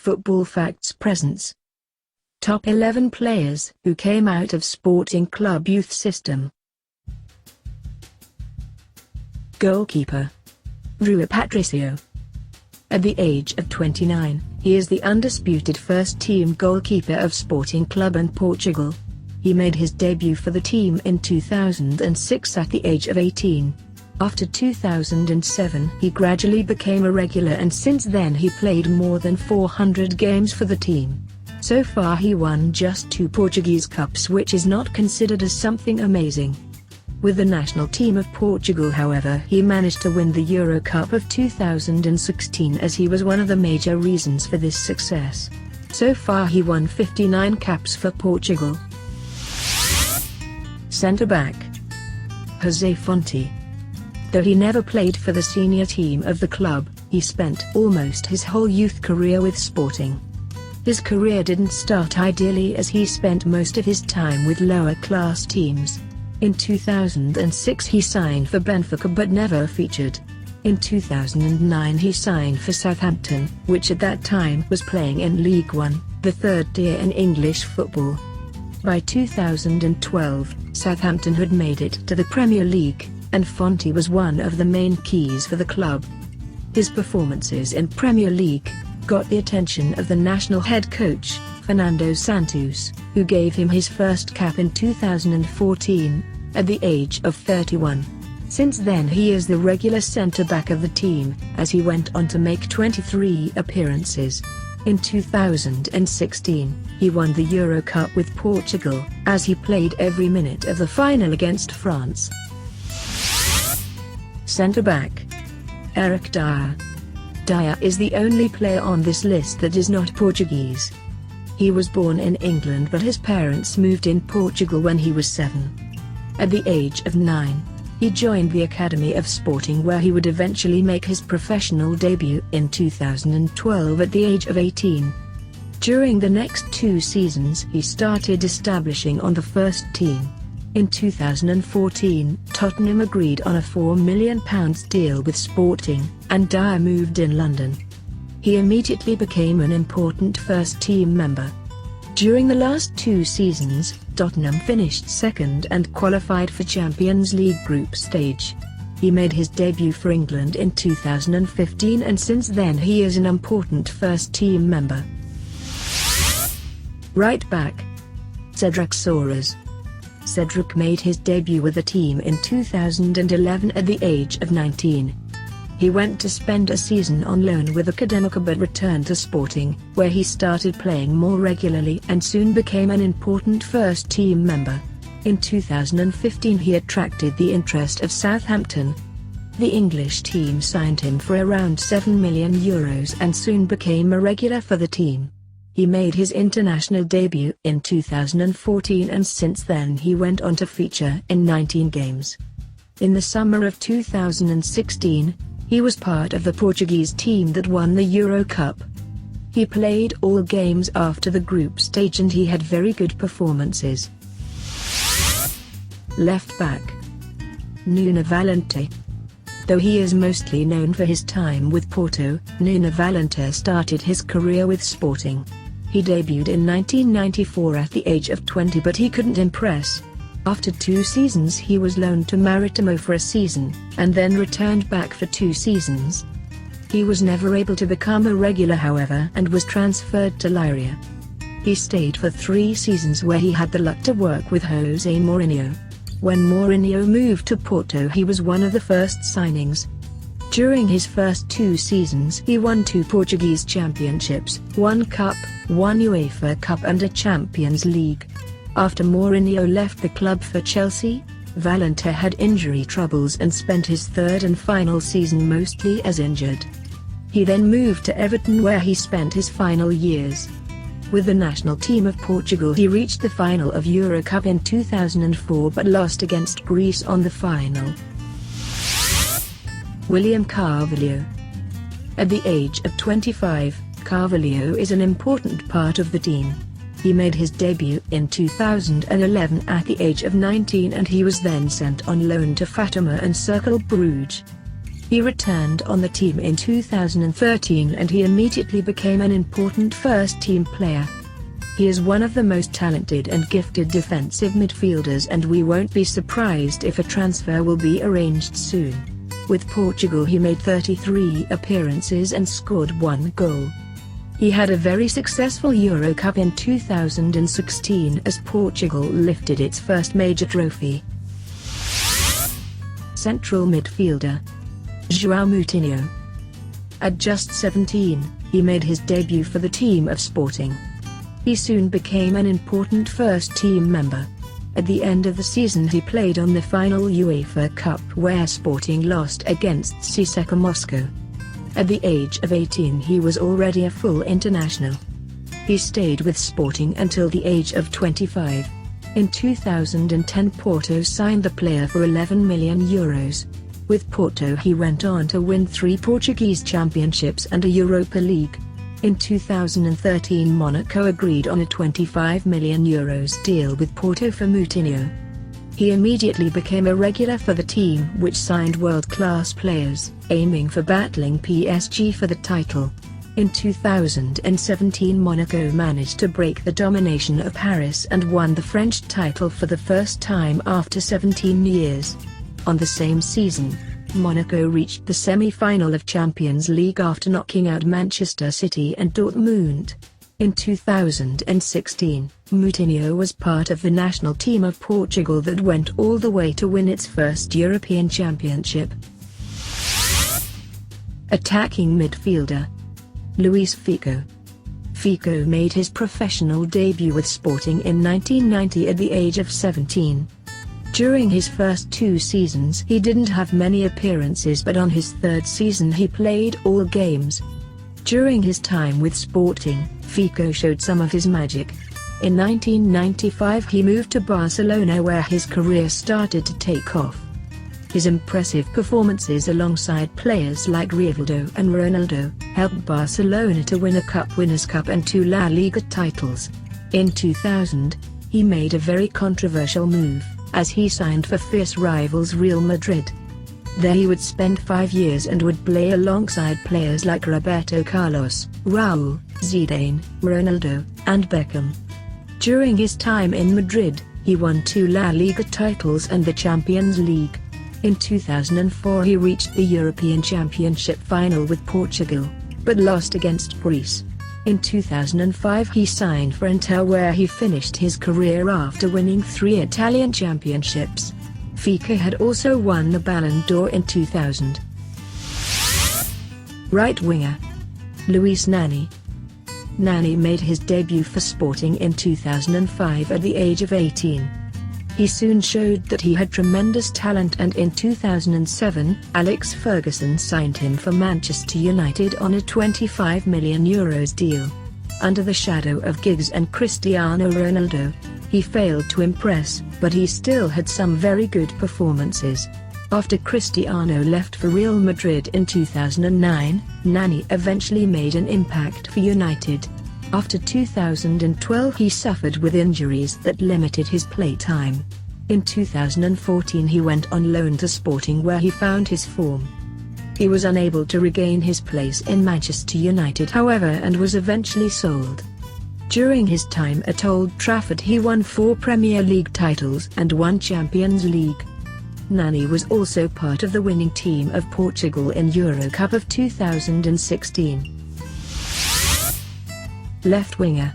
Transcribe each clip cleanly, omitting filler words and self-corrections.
Football Facts Presents. Top 11 players who came out of Sporting Club youth system. Goalkeeper Rui Patricio. At the age of 29, he is the undisputed first-team goalkeeper of Sporting Club in Portugal. He made his debut for the team in 2006 at the age of 18. After 2007 he gradually became a regular, and since then he played more than 400 games for the team. So far he won just 2 Portuguese Cups, which is not considered as something amazing. With the national team of Portugal, however, he managed to win the Euro Cup of 2016, as he was one of the major reasons for this success. So far he won 59 caps for Portugal. Centre-back José Fonte. Though he never played for the senior team of the club, he spent almost his whole youth career with Sporting. His career didn't start ideally, as he spent most of his time with lower-class teams. In 2006 he signed for Benfica but never featured. In 2009 he signed for Southampton, which at that time was playing in League One, the third tier in English football. By 2012, Southampton had made it to the Premier League, and Fonte was one of the main keys for the club. His performances in Premier League got the attention of the national head coach, Fernando Santos, who gave him his first cap in 2014, at the age of 31. Since then he is the regular centre-back of the team, as he went on to make 23 appearances. In 2016, he won the Euro Cup with Portugal, as he played every minute of the final against France. Centre-back Eric Dier. Dier is the only player on this list that is not Portuguese. He was born in England, but his parents moved in Portugal when he was 7. At the age of 9, he joined the academy of Sporting, where he would eventually make his professional debut in 2012 at the age of 18. During the next 2 seasons he started establishing on the first team. In 2014, Tottenham agreed on a £4 million deal with Sporting, and Dier moved in London. He immediately became an important first-team member. During the last 2 seasons, Tottenham finished second and qualified for Champions League group stage. He made his debut for England in 2015, and since then he is an important first-team member. Right back CEDRIC SOARES. CEDRIC made his debut with the team in 2011 at the age of 19. He went to spend a season on loan with Académica but returned to Sporting, where he started playing more regularly and soon became an important first-team member. In 2015 he attracted the interest of Southampton. The English team signed him for around €7 million and soon became a regular for the team. He made his international debut in 2014, and since then he went on to feature in 19 games. In the summer of 2016, he was part of the Portuguese team that won the Euro Cup. He played all games after the group stage and he had very good performances. Left back Nuno Valente. Though he is mostly known for his time with Porto, Nuno Valente started his career with Sporting. He debuted in 1994 at the age of 20, but he couldn't impress. After 2 seasons he was loaned to Maritimo for a season, and then returned back for 2 seasons. He was never able to become a regular, however, and was transferred to Leiria. He stayed for 3 seasons, where he had the luck to work with José Mourinho. When Mourinho moved to Porto he was one of the first signings. During his first 2 seasons he won 2 Portuguese championships, 1 cup, 1 UEFA Cup and a Champions League. After Mourinho left the club for Chelsea, Valente had injury troubles and spent his 3rd and final season mostly as injured. He then moved to Everton, where he spent his final years. With the national team of Portugal he reached the final of Euro Cup in 2004 but lost against Greece on the final. William Carvalho. At the age of 25, Carvalho is an important part of the team. He made his debut in 2011 at the age of 19, and he was then sent on loan to Fatima and Cercle Bruges. He returned on the team in 2013 and he immediately became an important first-team player. He is one of the most talented and gifted defensive midfielders, and we won't be surprised if a transfer will be arranged soon. With Portugal he made 33 appearances and scored 1 goal. He had a very successful Euro Cup in 2016 as Portugal lifted its first major trophy. Central midfielder JOAO MOUTINHO. At just 17, he made his debut for the team of Sporting. He soon became an important first-team member. At the end of the season he played on the final UEFA Cup where Sporting lost against CSKA Moscow. At the age of 18 he was already a full international. He stayed with Sporting until the age of 25. In 2010 Porto signed the player for €11 million. With Porto he went on to win 3 Portuguese championships and a Europa League. In 2013 Monaco agreed on a €25 million deal with Porto for Moutinho. He immediately became a regular for the team, which signed world-class players, aiming for battling PSG for the title. In 2017 Monaco managed to break the domination of Paris and won the French title for the first time after 17 years. On the same season, Monaco reached the semi-final of Champions League after knocking out Manchester City and Dortmund. In 2016, Moutinho was part of the national team of Portugal that went all the way to win its first European Championship. Attacking midfielder Luis Figo. Figo made his professional debut with Sporting in 1990 at the age of 17. During his first 2 seasons he didn't have many appearances, but on his 3rd season he played all games. During his time with Sporting, Figo showed some of his magic. In 1995 he moved to Barcelona where his career started to take off. His impressive performances alongside players like Rivaldo and Ronaldo helped Barcelona to win a Cup Winners' Cup and 2 La Liga titles. In 2000, he made a very controversial move, as he signed for fierce rivals Real Madrid. There he would spend 5 years and would play alongside players like Roberto Carlos, Raúl, Zidane, Ronaldo, and Beckham. During his time in Madrid, he won 2 La Liga titles and the Champions League. In 2004 he reached the European Championship final with Portugal, but lost against Greece. In 2005 he signed for Inter where he finished his career after winning 3 Italian championships. Figo had also won the Ballon d'Or in 2000. Right winger Luis Nani. Nani made his debut for Sporting in 2005 at the age of 18. He soon showed that he had tremendous talent, and in 2007, Alex Ferguson signed him for Manchester United on a €25 million deal. Under the shadow of Giggs and Cristiano Ronaldo, he failed to impress, but he still had some very good performances. After Cristiano left for Real Madrid in 2009, Nani eventually made an impact for United. After 2012 he suffered with injuries that limited his playtime. In 2014 he went on loan to Sporting where he found his form. He was unable to regain his place in Manchester United however and was eventually sold. During his time at Old Trafford he won 4 Premier League titles and 1 Champions League. Nani was also part of the winning team of Portugal in Euro Cup of 2016. Left winger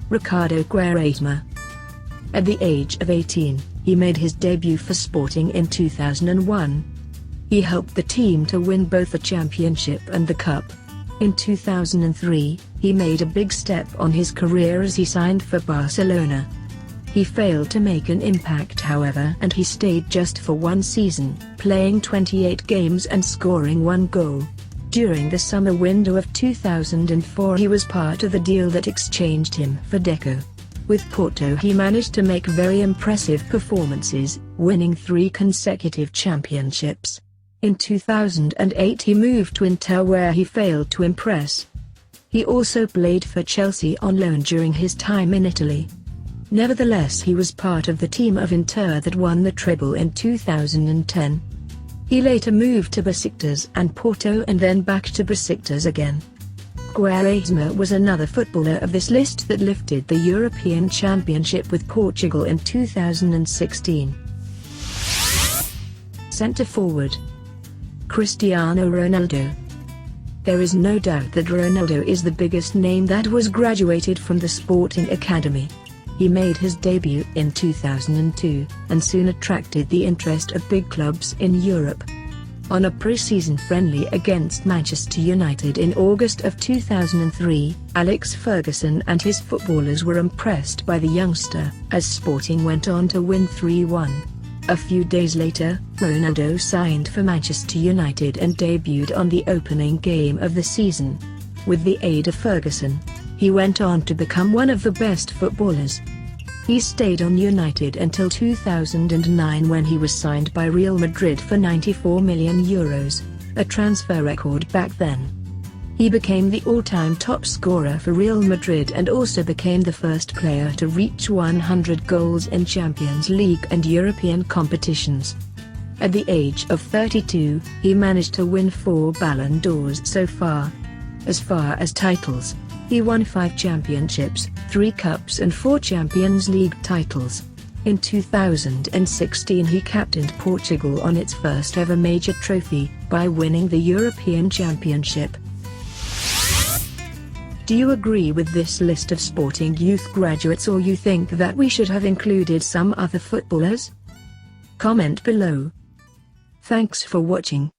Ricardo QUARESMA. At the age of 18, he made his debut for Sporting in 2001. He helped the team to win both the championship and the cup. In 2003, he made a big step on his career as he signed for Barcelona. He failed to make an impact however, and he stayed just for 1 season, playing 28 games and scoring 1 goal. During the summer window of 2004 he was part of the deal that exchanged him for Deco. With Porto he managed to make very impressive performances, winning 3 consecutive championships. In 2008 he moved to Inter where he failed to impress. He also played for Chelsea on loan during his time in Italy. Nevertheless he was part of the team of Inter that won the treble in 2010. He later moved to Besiktas and Porto and then back to Besiktas again. Quaresma was another footballer of this list that lifted the European Championship with Portugal in 2016. Centre forward, Cristiano Ronaldo. There is no doubt that Ronaldo is the biggest name that was graduated from the Sporting Academy. He made his debut in 2002, and soon attracted the interest of big clubs in Europe. On a pre-season friendly against Manchester United in August of 2003, Alex Ferguson and his footballers were impressed by the youngster, as Sporting went on to win 3-1. A few days later, Ronaldo signed for Manchester United and debuted on the opening game of the season. With the aid of Ferguson, he went on to become one of the best footballers. He stayed on United until 2009 when he was signed by Real Madrid for €94 million, a transfer record back then. He became the all-time top scorer for Real Madrid and also became the first player to reach 100 goals in Champions League and European competitions. At the age of 32, he managed to win 4 Ballon d'Ors so far. As far as titles, he won 5 championships, 3 cups and 4 Champions League titles. In 2016 he captained Portugal on its first ever major trophy, by winning the European Championship. Do you agree with this list of Sporting youth graduates, or you think that we should have included some other footballers? Comment below. Thanks for watching.